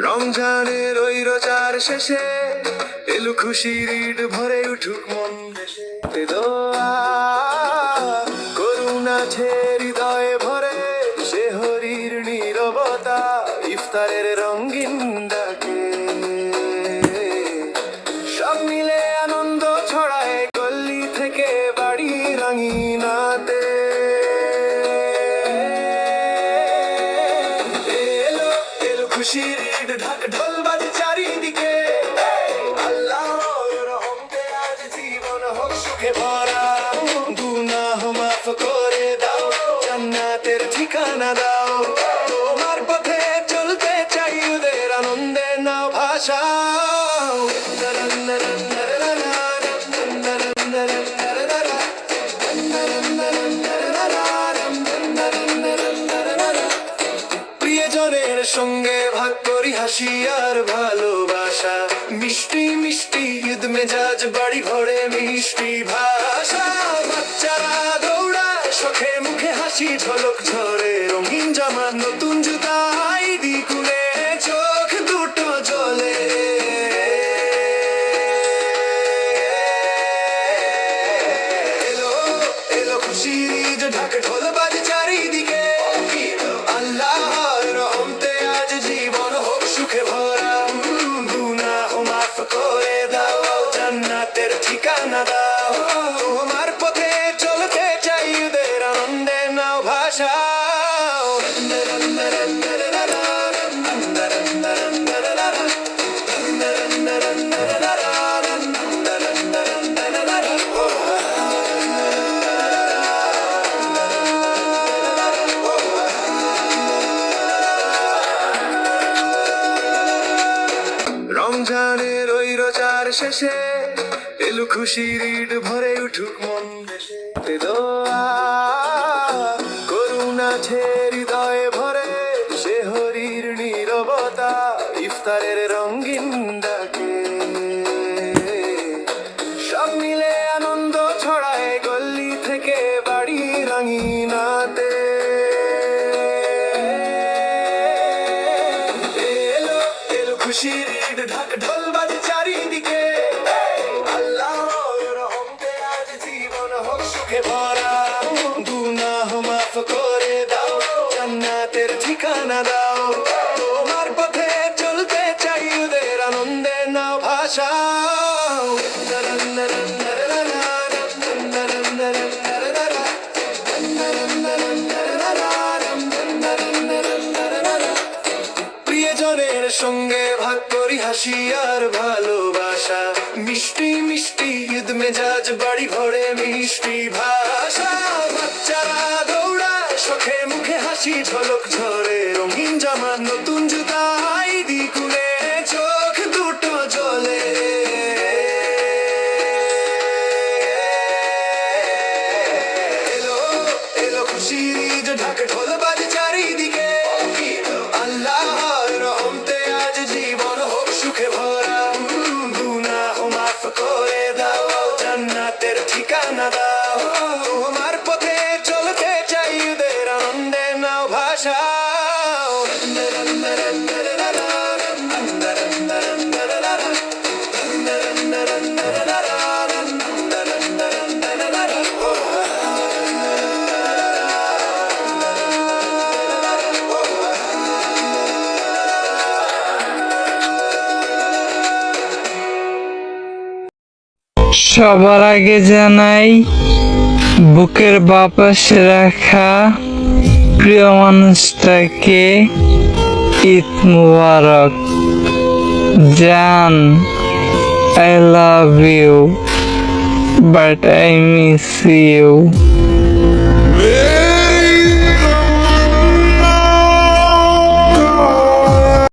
রমজানের ওই রোজার শেষে এলো খুশির ঈদ ভরে উঠুক মন দেশে দোয়া করুণা ছে হৃদয়ে ভরে সে হরির নীরবতা ইফতারের রঙিন ডাকে সব মিলে আনন্দ ছড়ায় গল্লি থেকে বাড়ি রঙিনাতে এলো এলো খুশির ঈদ ঢাক ঢোল বাজে চারিদিকে আল্লাহর রহমতে আজ জীবন হোক সুখে ভরা গুনাহ মাফ করে দাও জান্নাতের ঠিকানা দাও তোমার পথে চলতে চাই ওদের আনন্দে নাও ভাষাও প্রিয়জনের সঙ্গে ভাগ করি হাসি আর ভালোবাসা মিষ্টি মিষ্টি ঈদ মেজাজ বাড়ি ভরে মিষ্টি ভাষা বাচ্চারা দৌড়ায় শখে মুখে হাসি ঝলক ঝরে রঙিন জামা নতুন জুতা ঈদি কুলে চোখ দুটো জ্বলে এলো এলো খুশির ঈদ ঢাক ঢোল বাজে চারিদিকে আল্লাহর রহমতে আজ জীবন হোক সুখে ভরা গুনাহ মাফ করে দাও জান্নাতের ঠিকানা দাও তোমার পথে চলতে চাই ওদের আনন্দে নাও ভাষা রমজানের ওই রোজার শেষে এলো খুশির ঈদ ভরে উঠুক মন দেশে দোয়া করুণা ছে হৃদয়ে ভরে সে হরির নীরবতা ইফতারের রঙিন ডাকে সব মিলে আনন্দ ছড়ায় গল্লি থেকে বাড়ি রঙিনাতে এলো এলো খুশির ঈদ ঢাক ঢোল বাজে চারিদিকে আল্লাহর রহমতে আজ জীবন হোক সুখে ভরা গুনাহ মাফ করে দাও জান্নাতের ঠিকানা দাও তোমার পথে চলতে চাই ওদের আনন্দে নাও ভাষাও প্রিয়জনের সঙ্গে ভাগ করি হাসি আর ভালোবাসা মিষ্টি মিষ্টি ঈদ মেজাজ বাড়ি ভরে মিষ্টি ভাষা বাচ্চারা দৌড়ায় শখে মুখে হাসি ঝলক ঝরে রঙিন জামা নতুন জুতা ঈদি কুলে চোখ দুটো জ্বলে এলো এলো খুশির ঈদ ঢাক ঢোল বাজে চারিদিকে আল্লাহর রহমতে আজ জীবন হোক সুখে ভরা গুনাহ মাফ করে দাও জান্নাতের ঠিকানা দাও তোমার পথে চলতে চাই ওদের আনন্দে নাও ভাষা সবার আগে জানাই বুকের বাপাসে রাখা প্রিয় মানুষটাকে ঈদ মুবারক। জান, I love you, but I miss you.